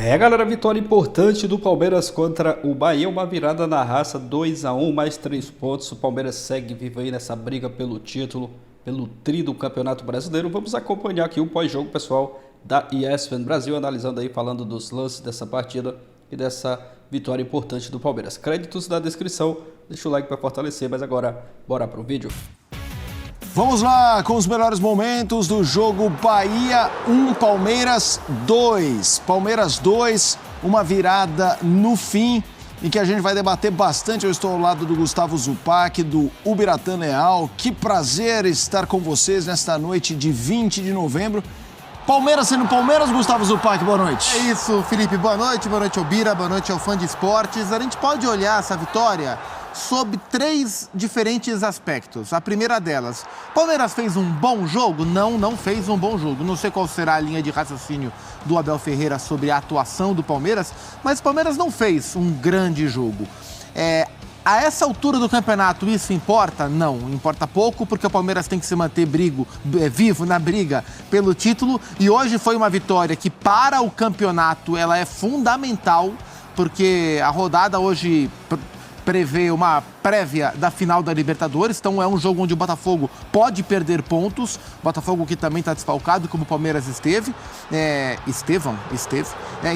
Galera, vitória importante do Palmeiras contra o Bahia, uma virada na raça, 2-1, mais 3 pontos. O Palmeiras segue vivo aí nessa briga pelo título, pelo tri do Campeonato Brasileiro. Vamos acompanhar aqui o pós-jogo, pessoal, da ESPN Brasil, analisando aí, falando dos lances dessa partida e dessa vitória importante do Palmeiras. Créditos na descrição, deixa o like para fortalecer, mas agora, bora pro vídeo. Vamos lá com os melhores momentos do jogo Bahia 1, Palmeiras 2. Palmeiras 2, uma virada no fim em que a gente vai debater bastante. Eu estou ao lado do Gustavo Zupac, do Ubiratã Leal. Que prazer estar com vocês nesta noite de 20 de novembro. Palmeiras sendo Palmeiras, Gustavo Zupac, boa noite. É isso, Felipe, boa noite Albira, boa noite ao fã de esportes. A gente pode olhar essa vitória sob 3 diferentes aspectos. A primeira delas, Palmeiras fez um bom jogo? Não fez um bom jogo. Não sei qual será a linha de raciocínio do Abel Ferreira sobre a atuação do Palmeiras, mas o Palmeiras não fez um grande jogo. A essa altura do campeonato isso importa? Não, importa pouco, porque o Palmeiras tem que se manter vivo na briga pelo título, e hoje foi uma vitória que para o campeonato ela é fundamental, porque a rodada hoje prevê uma prévia da final da Libertadores, então é um jogo onde o Botafogo pode perder pontos, Botafogo que também está desfalcado, como o Palmeiras esteve.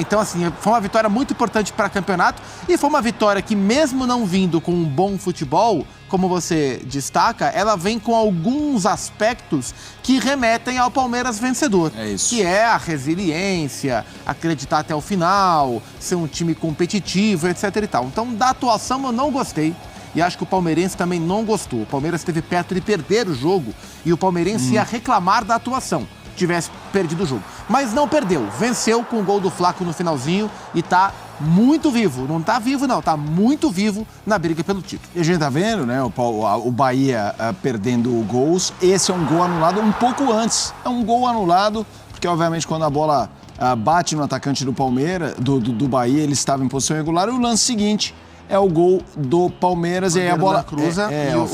Então, assim, foi uma vitória muito importante para o campeonato, e foi uma vitória que, mesmo não vindo com um bom futebol, como você destaca, ela vem com alguns aspectos que remetem ao Palmeiras vencedor. É isso. Que é a resiliência, acreditar até o final, ser um time competitivo, etc e tal. Então, da atuação eu não gostei. E acho que o palmeirense também não gostou. O Palmeiras esteve perto de perder o jogo e o palmeirense ia reclamar da atuação, tivesse perdido o jogo. Mas não perdeu, venceu com o gol do Flaco no finalzinho e tá muito vivo. Não tá vivo não, tá muito vivo na briga pelo título. E a gente tá vendo, né, o Bahia perdendo gols. Esse é um gol anulado um pouco antes. É um gol anulado, porque obviamente quando a bola bate no atacante do Palmeiras, do Bahia, ele estava em posição regular. E o lance seguinte é o gol do Palmeiras, e aí a bola cruza,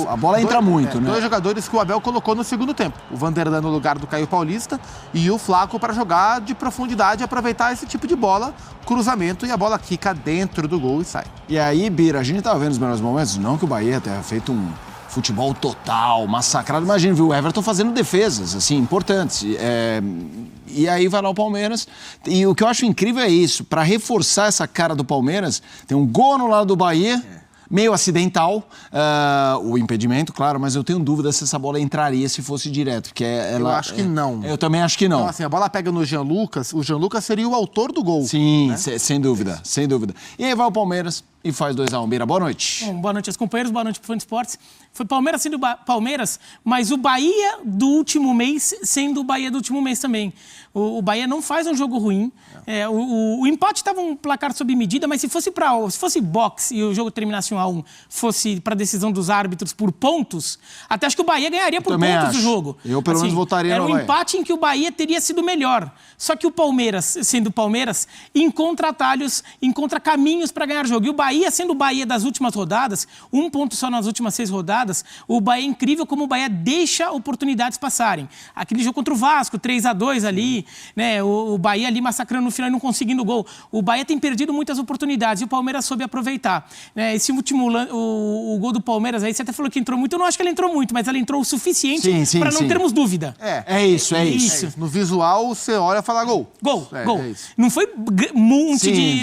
a bola entra muito, né? 2 jogadores que o Abel colocou no segundo tempo. O Vanderlan no lugar do Caio Paulista e o Flaco para jogar de profundidade, aproveitar esse tipo de bola, cruzamento, e a bola quica dentro do gol e sai. E aí, Bira, a gente tava vendo os melhores momentos, não que o Bahia tenha feito um futebol total, massacrado. Imagina, viu, o Everton fazendo defesas, assim, importantes. E aí vai lá o Palmeiras. E o que eu acho incrível é isso. Para reforçar essa cara do Palmeiras, tem um gol no lado do Bahia, meio acidental, o impedimento, claro, mas eu tenho dúvida se essa bola entraria se fosse direto. Porque eu acho que não. Eu também acho que não. Então, assim, a bola pega no Jean Lucas, o Jean Lucas seria o autor do gol. Sim, né? Sem dúvida, sem dúvida. E aí vai o Palmeiras e faz 2-1. Bira, boa noite. Bom, boa noite aos companheiros, boa noite pro fã de esportes. Foi Palmeiras sendo Palmeiras, mas o Bahia do último mês sendo o Bahia do último mês também. O Bahia não faz um jogo ruim. O empate estava um placar sob medida, mas se fosse boxe e o jogo terminasse 1-1, fosse para decisão dos árbitros por pontos, até acho que o Bahia ganharia por pontos do jogo. Eu pelo menos votaria no Bahia. Era um empate em que o Bahia teria sido melhor. Só que o Palmeiras, sendo Palmeiras, encontra atalhos, encontra caminhos para ganhar o jogo. E o Bahia, sendo o Bahia das últimas rodadas, 1 ponto só nas últimas 6 rodadas, o Bahia é incrível como o Bahia deixa oportunidades passarem. Aquele jogo contra o Vasco, 3-2 ali, né? O Bahia ali massacrando no final e não conseguindo gol. O Bahia tem perdido muitas oportunidades e o Palmeiras soube aproveitar. Esse último o gol do Palmeiras aí, você até falou que entrou muito. Eu não acho que ele entrou muito, mas ela entrou o suficiente para não termos dúvida. É isso. No visual, você olha e fala gol. Gol. Não foi monte de...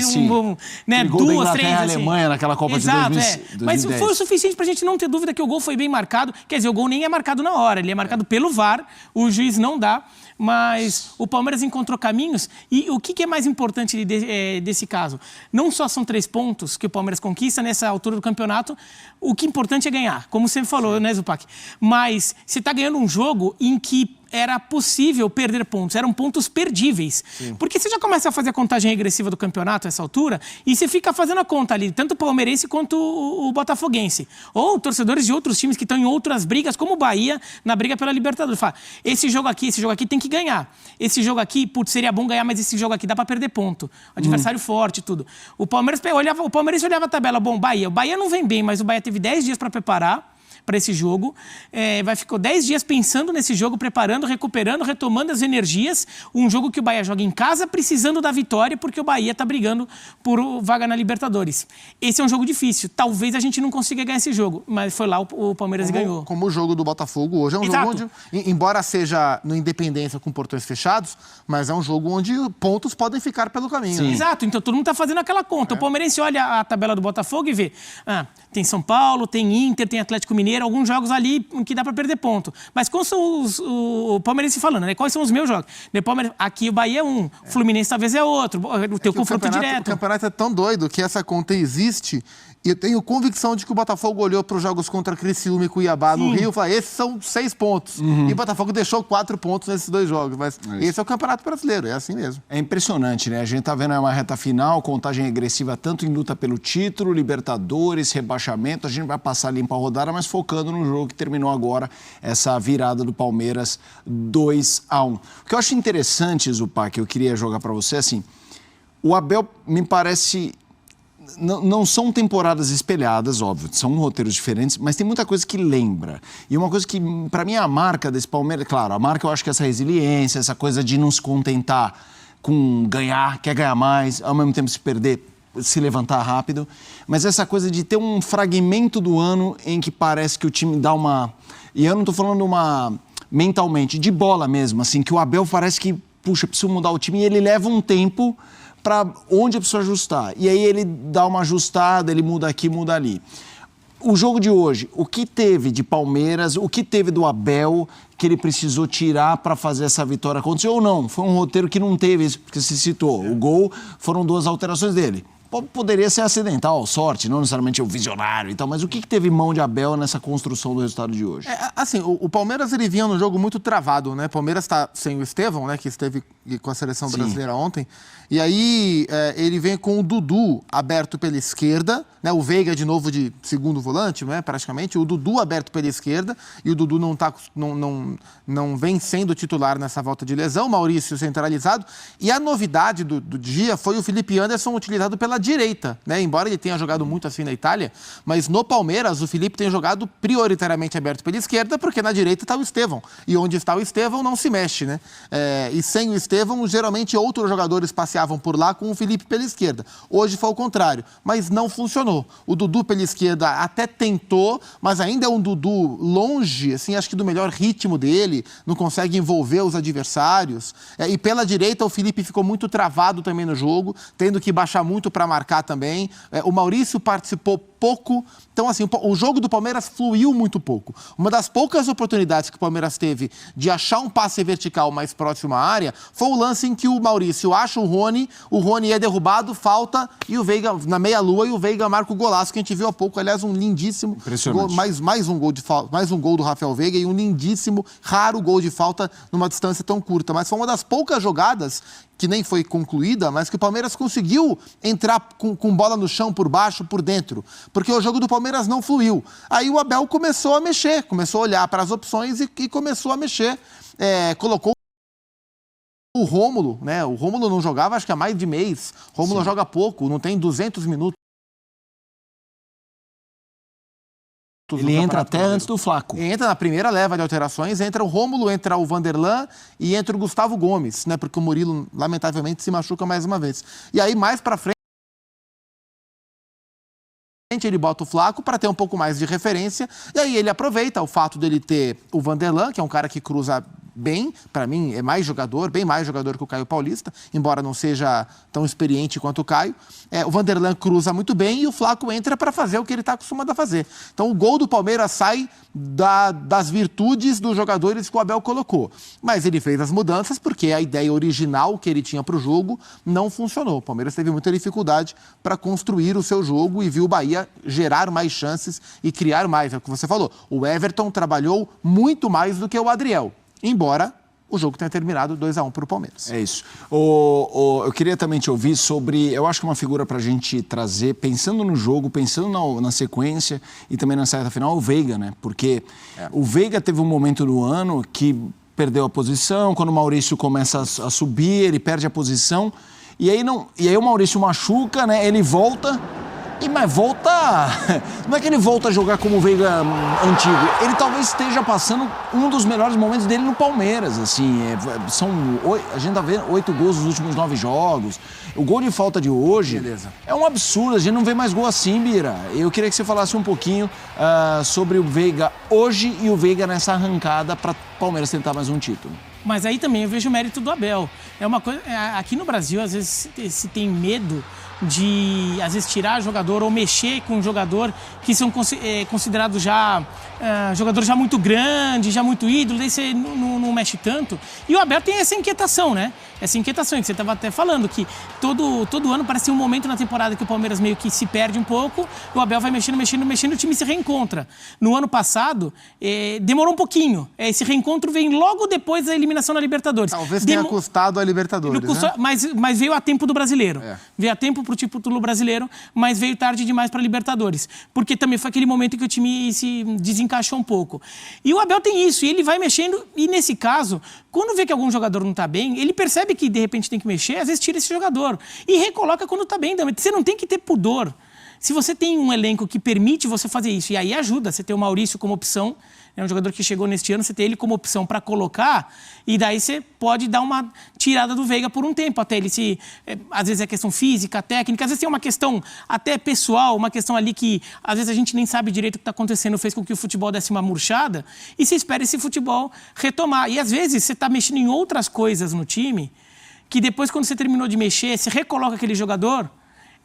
Né, 2, 3, assim. Alemanha naquela Copa de 2010. Mas foi o suficiente pra gente não ter dúvida que o gol foi bem marcado. Quer dizer, o gol nem é marcado na hora, ele é marcado pelo VAR, o juiz não dá. Mas o Palmeiras encontrou caminhos. E o que é mais importante desse caso? Não só são 3 pontos que o Palmeiras conquista nessa altura do campeonato, o que é importante é ganhar, como você falou, né, Zupac? Mas você está ganhando um jogo em que era possível perder pontos, eram pontos perdíveis. Sim. Porque você já começa a fazer a contagem regressiva do campeonato a essa altura e você fica fazendo a conta ali, tanto o palmeirense quanto o botafoguense. Ou torcedores de outros times que estão em outras brigas, como o Bahia, na briga pela Libertadores. Fala, esse jogo aqui tem que ganhar. Esse jogo aqui, putz, seria bom ganhar, mas esse jogo aqui dá pra perder ponto. Adversário forte e tudo. O palmeirense olhava a tabela, bom, o Bahia não vem bem, mas o Bahia teve 10 dias pra preparar. para esse jogo. Ficou 10 dias pensando nesse jogo, preparando, recuperando, retomando as energias. Um jogo que o Bahia joga em casa, precisando da vitória, porque o Bahia está brigando por vaga na Libertadores. Esse é um jogo difícil. Talvez a gente não consiga ganhar esse jogo, mas foi lá o Palmeiras e ganhou. Como o jogo do Botafogo hoje. É um jogo onde, embora seja no Independência com portões fechados, mas é um jogo onde pontos podem ficar pelo caminho. Né? Exato. Então todo mundo está fazendo aquela conta. O palmeirense olha a tabela do Botafogo e vê, tem São Paulo, tem Inter, tem Atlético Mineiro, alguns jogos ali que dá para perder ponto. Mas quais são o palmeirense falando, né? Quais são os meus jogos? Aqui o Bahia é um, o Fluminense talvez é outro, o teu confronto direto. O campeonato é tão doido que essa conta existe. E eu tenho convicção de que o Botafogo olhou para os jogos contra Criciúma e Cuiabá no Rio e falou, esses são 6 pontos. E o Botafogo deixou 4 pontos nesses 2 jogos. Mas esse é o Campeonato Brasileiro, é assim mesmo. É impressionante, né? A gente tá vendo uma reta final, contagem regressiva tanto em luta pelo título, Libertadores, rebaixamento. A gente vai passar limpa a rodada, mas focando no jogo que terminou agora, essa virada do Palmeiras 2-1. O que eu acho interessante, Zupá, que eu queria jogar para você, assim, o Abel me parece... Não são temporadas espelhadas, óbvio, são roteiros diferentes, mas tem muita coisa que lembra. E uma coisa que, para mim, é a marca desse Palmeiras... Claro, a marca eu acho que é essa resiliência, essa coisa de não se contentar com ganhar, quer ganhar mais, ao mesmo tempo se perder, se levantar rápido. Mas essa coisa de ter um fragmento do ano em que parece que o time dá uma... E eu não estou falando mentalmente, de bola mesmo, assim, que o Abel parece que, puxa, preciso mudar o time e ele leva um tempo... para onde a pessoa ajustar. E aí ele dá uma ajustada, ele muda aqui, muda ali. O jogo de hoje, o que teve de Palmeiras, o que teve do Abel, que ele precisou tirar para fazer essa vitória acontecer ou não? Foi um roteiro que não teve isso, porque se citou. O gol foram 2 alterações dele. Poderia ser acidental, sorte, não necessariamente o visionário e tal, mas o que teve mão de Abel nessa construção do resultado de hoje? Assim, o Palmeiras, ele vinha num jogo muito travado, né? O Palmeiras está sem o Estevão, né? Que esteve com a seleção brasileira ontem. E aí, ele vem com o Dudu aberto pela esquerda, né? O Veiga de novo de segundo volante, né? Praticamente. O Dudu aberto pela esquerda. E o Dudu não vem sendo titular nessa volta de lesão. Maurício centralizado. E a novidade do dia foi o Felipe Anderson utilizado pela direita, né? Embora ele tenha jogado muito assim na Itália, mas no Palmeiras o Felipe tem jogado prioritariamente aberto pela esquerda, porque na direita está o Estevão. E onde está o Estevão não se mexe, né? E sem o Estevão, geralmente outros jogadores passeavam por lá com o Felipe pela esquerda. Hoje foi o contrário, mas não funcionou. O Dudu pela esquerda até tentou, mas ainda é um Dudu longe, assim, acho que do melhor ritmo dele, não consegue envolver os adversários. E pela direita o Felipe ficou muito travado também no jogo, tendo que baixar muito para marcar também. O Maurício participou pouco. Então, assim, o jogo do Palmeiras fluiu muito pouco. Uma das poucas oportunidades que o Palmeiras teve de achar um passe vertical mais próximo à área foi o lance em que o Maurício acha o Rony é derrubado, falta, e o Veiga, na meia-lua, e o Veiga marca o golaço que a gente viu há pouco. Aliás, um lindíssimo gol, mais um gol de falta, mais um gol do Rafael Veiga e um lindíssimo, raro gol de falta numa distância tão curta. Mas foi uma das poucas jogadas que nem foi concluída, mas que o Palmeiras conseguiu entrar com bola no chão, por baixo, por dentro. Porque o jogo do Palmeiras não fluiu. Aí o Abel começou a mexer, começou a olhar para as opções e começou a mexer. Colocou o Rômulo, né? O Rômulo não jogava, acho que há mais de mês. O Rômulo joga pouco, não tem 200 minutos. Ele entra até antes do Flaco. Entra na primeira leva de alterações, entra o Rômulo, entra o Vanderlan e entra o Gustavo Gomes, né? Porque o Murilo, lamentavelmente, se machuca mais uma vez. E aí, mais pra frente, ele bota o Flaco para ter um pouco mais de referência. E aí ele aproveita o fato dele ter o Vanderlan, que é um cara que cruza bem, para mim é mais jogador, bem mais jogador que o Caio Paulista, embora não seja tão experiente quanto o Caio. O Vanderlan cruza muito bem e o Flaco entra para fazer o que ele está acostumado a fazer. Então o gol do Palmeiras sai das virtudes dos jogadores que o Abel colocou. Mas ele fez as mudanças porque a ideia original que ele tinha para o jogo não funcionou. O Palmeiras teve muita dificuldade para construir o seu jogo e viu o Bahia gerar mais chances e criar mais. É o que você falou. O Everton trabalhou muito mais do que o Adriel. Embora o jogo tenha terminado 2-1 para o Palmeiras. É isso. Eu queria também te ouvir sobre, eu acho que uma figura para a gente trazer, pensando no jogo, pensando na sequência e também na reta final, o Veiga, né? Porque o Veiga teve um momento no ano que perdeu a posição, quando o Maurício começa a subir, ele perde a posição, e aí o Maurício machuca, né? Ele volta Mas volta... Não é que ele volta a jogar como o Veiga antigo. Ele talvez esteja passando um dos melhores momentos dele no Palmeiras, assim. A gente tá vendo 8 gols nos últimos 9 jogos. O gol de falta de hoje é um absurdo. A gente não vê mais gol assim, Bira. Eu queria que você falasse um pouquinho sobre o Veiga hoje e o Veiga nessa arrancada para o Palmeiras tentar mais um título. Mas aí também eu vejo o mérito do Abel. É uma coisa, aqui no Brasil, às vezes, se tem medo de, às vezes, tirar jogador ou mexer com um jogador que são considerados já jogadores já muito grandes, já muito ídolos, daí você não mexe tanto. E o Abel tem essa inquietação, né? Essa inquietação que você estava até falando, que todo ano parece um momento na temporada que o Palmeiras meio que se perde um pouco, o Abel vai mexendo, o time se reencontra. No ano passado, demorou um pouquinho. Esse reencontro vem logo depois da eliminação na Libertadores. Talvez tenha custado a Libertadores, né? Mas veio a tempo do brasileiro. Veio a tempo pro título brasileiro, mas veio tarde demais para Libertadores. Porque também foi aquele momento que o time se desencaixou um pouco. E o Abel tem isso, e ele vai mexendo, e nesse caso, quando vê que algum jogador não está bem, ele percebe que de repente tem que mexer, às vezes tira esse jogador. E recoloca quando está bem também. Você não tem que ter pudor. Se você tem um elenco que permite você fazer isso, e aí ajuda, você ter o Maurício como opção, é um jogador que chegou neste ano, você tem ele como opção para colocar, e daí você pode dar uma tirada do Veiga por um tempo, até ele se... às vezes é questão física, técnica, às vezes tem uma questão até pessoal, uma questão ali que às vezes a gente nem sabe direito o que está acontecendo, fez com que o futebol desse uma murchada, e você espera esse futebol retomar. E às vezes você está mexendo em outras coisas no time, que depois quando você terminou de mexer, você recoloca aquele jogador,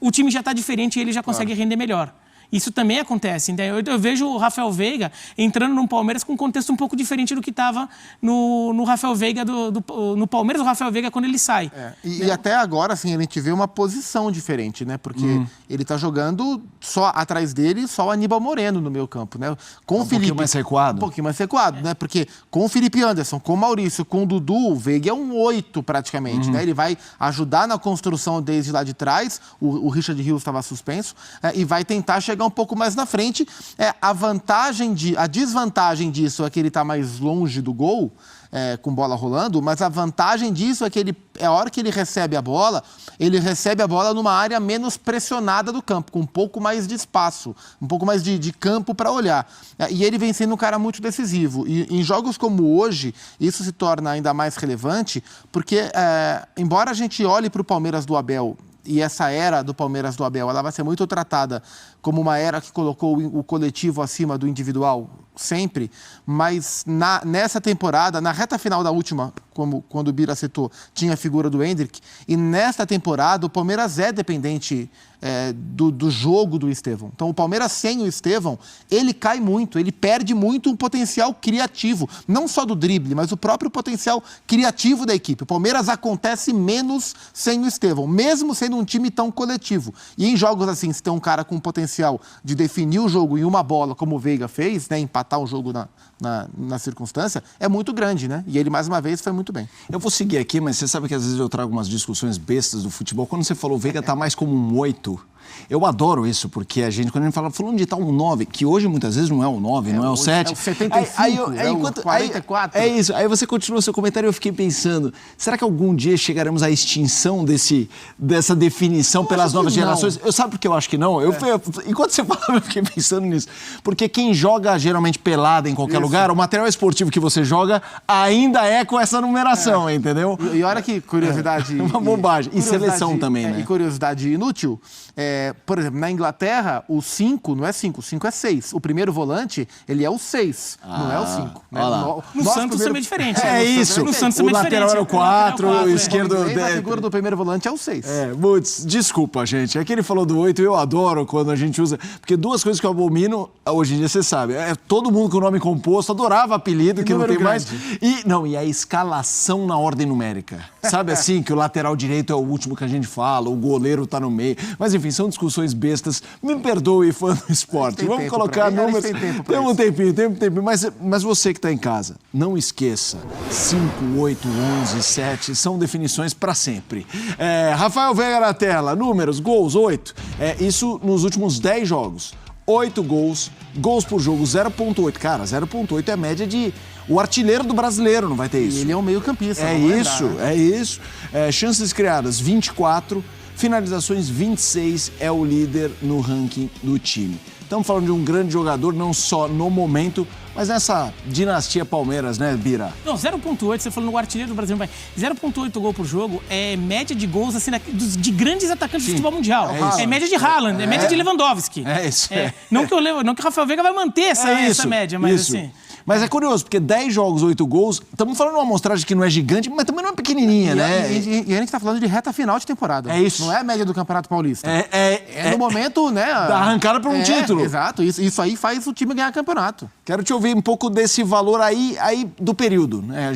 o time já está diferente e ele já consegue render melhor. Isso também acontece. Eu vejo o Rafael Veiga entrando no Palmeiras com um contexto um pouco diferente do que estava no Rafael Veiga, no Palmeiras, o Rafael Veiga quando ele sai. E até agora, assim, a gente vê uma posição diferente, né? Porque ele tá jogando só atrás dele, só o Aníbal Moreno no meio campo, né? Com o Felipe. Um pouquinho mais recuado. Um pouquinho mais recuado, né? Porque com o Felipe Anderson, com o Maurício, com o Dudu, o Veiga é um 8 praticamente, né? Ele vai ajudar na construção desde lá de trás, o Richard Rios estava suspenso, e vai tentar chegar um pouco mais na frente. A desvantagem disso é que ele está mais longe do gol, com bola rolando, mas a vantagem disso é que a hora que ele recebe a bola numa área menos pressionada do campo, com um pouco mais de espaço, um pouco mais de campo para olhar. E ele vem sendo um cara muito decisivo. E em jogos como hoje, isso se torna ainda mais relevante, porque embora a gente olhe para o Palmeiras do Abel, e essa era do Palmeiras do Abel, ela vai ser muito tratada como uma era que colocou o coletivo acima do individual sempre, mas nessa temporada, na reta final da última, quando o Bira citou, tinha a figura do Endrick, e nesta temporada o Palmeiras é dependente do jogo do Estevão. Então o Palmeiras sem o Estevão, ele cai muito, ele perde muito um potencial criativo, não só do drible, mas o próprio potencial criativo da equipe. O Palmeiras acontece menos sem o Estevão, mesmo sendo um time tão coletivo. E em jogos assim, se tem um cara com potencial de definir o jogo em uma bola, como o Veiga fez, né, empatar o jogo na circunstância, é muito grande, né? E ele, mais uma vez, foi muito bem. Eu vou seguir aqui, mas você sabe que às vezes eu trago umas discussões bestas do futebol. Quando você falou o Veiga tá mais como um 8, eu adoro isso, porque quando a gente fala, falando de tal um 9, que hoje muitas vezes não é o 9, não é o 7. É o 75, o 44. É isso, aí você continua o seu comentário e eu fiquei pensando, será que algum dia chegaremos à extinção dessa definição pelas novas gerações? Sabe por que eu acho que não? Enquanto você falava, eu fiquei pensando nisso. Porque quem joga geralmente pelada em qualquer lugar, o material esportivo que você joga ainda é com essa numeração, entendeu? E olha que curiosidade... Uma bobagem. E seleção também, né? E curiosidade inútil... por exemplo, na Inglaterra, o 5 não é 5, o 5 é 6. O primeiro volante, ele é o 6, não é o 5. Né? No Santos também é diferente. Isso. No Santos também o lateral era o 4, o esquerdo... A figura do primeiro volante é o 6. Desculpa, gente. É que ele falou do 8, eu adoro quando a gente usa... Porque duas coisas que eu abomino, hoje em dia você sabe, todo mundo com nome composto, adorava apelido, que não tem mais. E a escalação na ordem numérica. Sabe assim, que o lateral direito é o último que a gente fala, o goleiro tá no meio. Mas enfim, são discussões bestas. Me perdoe, fã do esporte. Vamos colocar números. Tem um tempinho. Mas você que está em casa, não esqueça. 5, 8, 11, 7 são definições para sempre. Rafael Veiga na tela. Números, gols, 8. Isso nos últimos 10 jogos. 8 gols por jogo, 0,8. Cara, 0,8 é a média de... O artilheiro do brasileiro não vai ter isso. E ele é um meio-campista. É isso. Chances criadas, 24. finalizações 26, é o líder no ranking do time. Estamos falando de um grande jogador, não só no momento, mas nessa dinastia Palmeiras, né, Bira? Não, 0,8, você falou no artilheiro do Brasil, 0,8 gol por jogo é média de gols assim, de grandes atacantes do futebol mundial. É média de Haaland, é média de Lewandowski. É isso. Não que o Rafael Veiga vai manter essa média, mas assim... Mas é curioso, porque 10 jogos, 8 gols, estamos falando de uma amostragem que não é gigante, mas também não é pequenininha, né? E a gente tá falando de reta final de temporada. É isso. Não é a média do Campeonato Paulista. É no momento, né? Da arrancada para um título. Exato, isso aí faz o time ganhar campeonato. Quero te ouvir um pouco desse valor aí do período, né?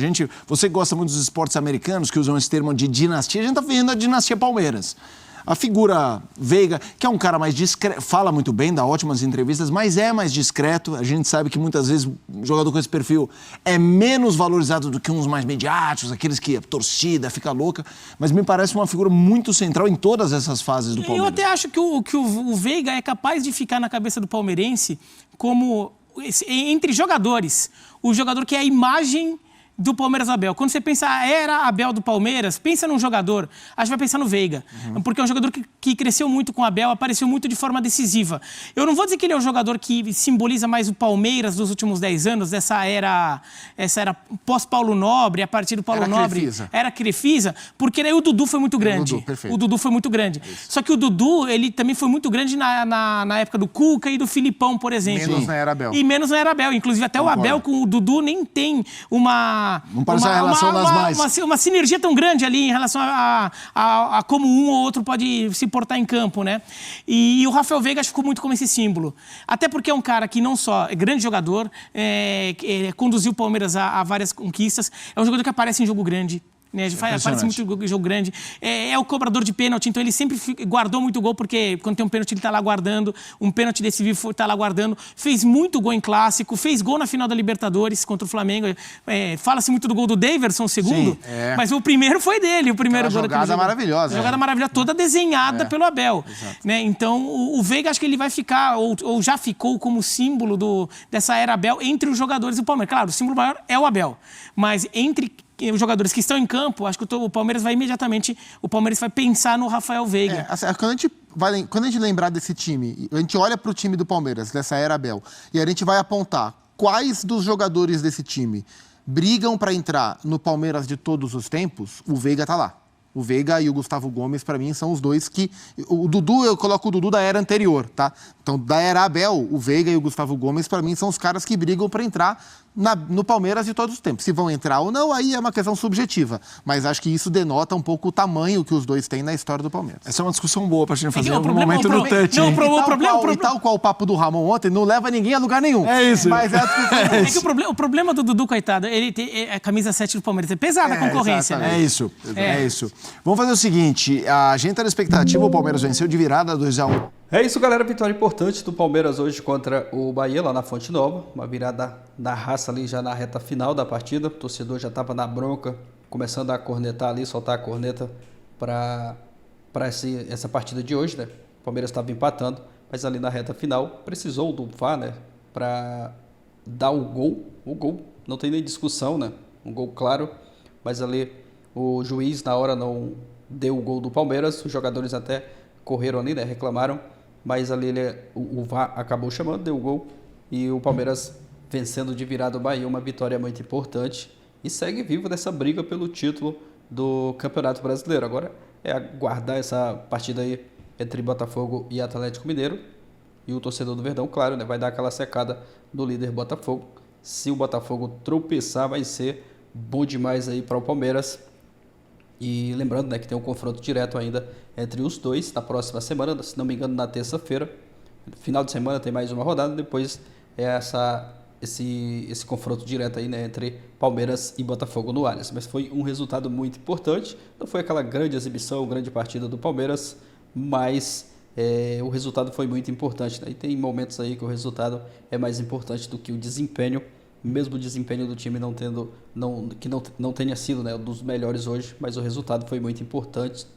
Você gosta muito dos esportes americanos, que usam esse termo de dinastia, a gente tá vendo a dinastia Palmeiras. A figura Veiga, que é um cara mais discreto, fala muito bem, dá ótimas entrevistas, mas é mais discreto. A gente sabe que muitas vezes um jogador com esse perfil é menos valorizado do que uns mais mediáticos, aqueles que a torcida fica louca. Mas me parece uma figura muito central em todas essas fases do Palmeiras. Eu até acho que o Veiga é capaz de ficar na cabeça do palmeirense como, entre jogadores, o jogador que é a imagem do Palmeiras Abel. Quando você pensa a era Abel do Palmeiras, pensa num jogador, acho que vai pensar no Veiga. Porque é um jogador que cresceu muito com o Abel, apareceu muito de forma decisiva. Eu não vou dizer que ele é o jogador que simboliza mais o Palmeiras dos últimos 10 anos, dessa era pós-Paulo Nobre, a partir do Paulo Nobre. Era Crefisa, porque daí o Dudu foi muito grande. O Dudu foi muito grande. Isso. Só que o Dudu, ele também foi muito grande na época do Cuca e do Filipão, por exemplo. Menos na era Abel. E menos na era Abel. Inclusive até o Abel com o Dudu nem tem não parece a relação das mais. Uma sinergia tão grande ali em relação a como um ou outro pode se portar em campo, né? E o Rafael Veiga ficou muito como esse símbolo. Até porque é um cara que não só é grande jogador, conduziu o Palmeiras a várias conquistas, é um jogador que aparece em jogo grande. Né, aparece muito jogo grande. É o cobrador de pênalti, então ele sempre guardou muito gol, porque quando tem um pênalti ele tá lá guardando, um pênalti decisivo tá lá guardando. Fez muito gol em clássico, fez gol na final da Libertadores contra o Flamengo. Fala-se muito do gol do Daverson, o segundo, mas o primeiro foi dele, o primeiro gol. Jogada maravilhosa. Jogada maravilhosa, toda desenhada pelo Abel. Né? Então o Veiga, acho que ele vai ficar, ou já ficou como símbolo dessa era Abel entre os jogadores do Palmeiras. Claro, o símbolo maior é o Abel, mas entre os jogadores que estão em campo, acho que o Palmeiras vai pensar no Rafael Veiga. Quando a gente lembrar desse time, a gente olha para o time do Palmeiras, dessa era Abel, e a gente vai apontar quais dos jogadores desse time brigam para entrar no Palmeiras de todos os tempos, o Veiga tá lá. O Veiga e o Gustavo Gomes, para mim, são os dois que... O Dudu, eu coloco o Dudu da era anterior, tá? Então, da era Abel, o Veiga e o Gustavo Gomes, para mim, são os caras que brigam para entrar no Palmeiras de todos os tempos. Se vão entrar ou não, aí é uma questão subjetiva. Mas acho que isso denota um pouco o tamanho que os dois têm na história do Palmeiras. Essa é uma discussão boa pra gente fazer no momento do touch. E tal qual o papo do Ramon ontem, não leva ninguém a lugar nenhum. É isso. Mas que o problema do Dudu, coitado, ele tem a camisa 7 do Palmeiras. É pesada a concorrência, né? É isso. Vamos fazer o seguinte, a gente tá na expectativa, o Palmeiras venceu de virada 2-1. É isso, galera. Vitória importante do Palmeiras hoje contra o Bahia, lá na Fonte Nova. Uma virada da raça ali já na reta final da partida. O torcedor já estava na bronca, começando a cornetar ali, soltar a corneta para essa partida de hoje, né? O Palmeiras estava empatando, mas ali na reta final precisou do VAR, né? Para dar o gol. O gol, não tem nem discussão, né? Um gol claro, mas ali o juiz na hora não deu o gol do Palmeiras. Os jogadores até correram ali, né? Reclamaram. Mas ali o VAR acabou chamando, deu o gol. E o Palmeiras vencendo de virada o Bahia, uma vitória muito importante. E segue vivo dessa briga pelo título do Campeonato Brasileiro. Agora é aguardar essa partida aí entre Botafogo e Atlético Mineiro. E o torcedor do Verdão, claro, né, vai dar aquela secada do líder Botafogo. Se o Botafogo tropeçar, vai ser bom demais aí para o Palmeiras. E lembrando, né, que tem um confronto direto ainda entre os dois na próxima semana, se não me engano, na terça-feira. Final de semana tem mais uma rodada, depois é esse confronto direto aí, né, entre Palmeiras e Botafogo no Allianz. Mas foi um resultado muito importante, não foi aquela grande exibição, grande partida do Palmeiras, mas o resultado foi muito importante, né? E tem momentos aí que o resultado é mais importante do que o desempenho, mesmo o desempenho do time não tenha sido, né, um dos melhores hoje, mas o resultado foi muito importante,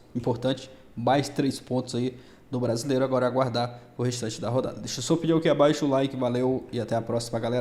mais 3 pontos aí do Brasileiro. Agora aguardar o restante da rodada. Deixa sua opinião aqui abaixo, o like, valeu e até a próxima, galera.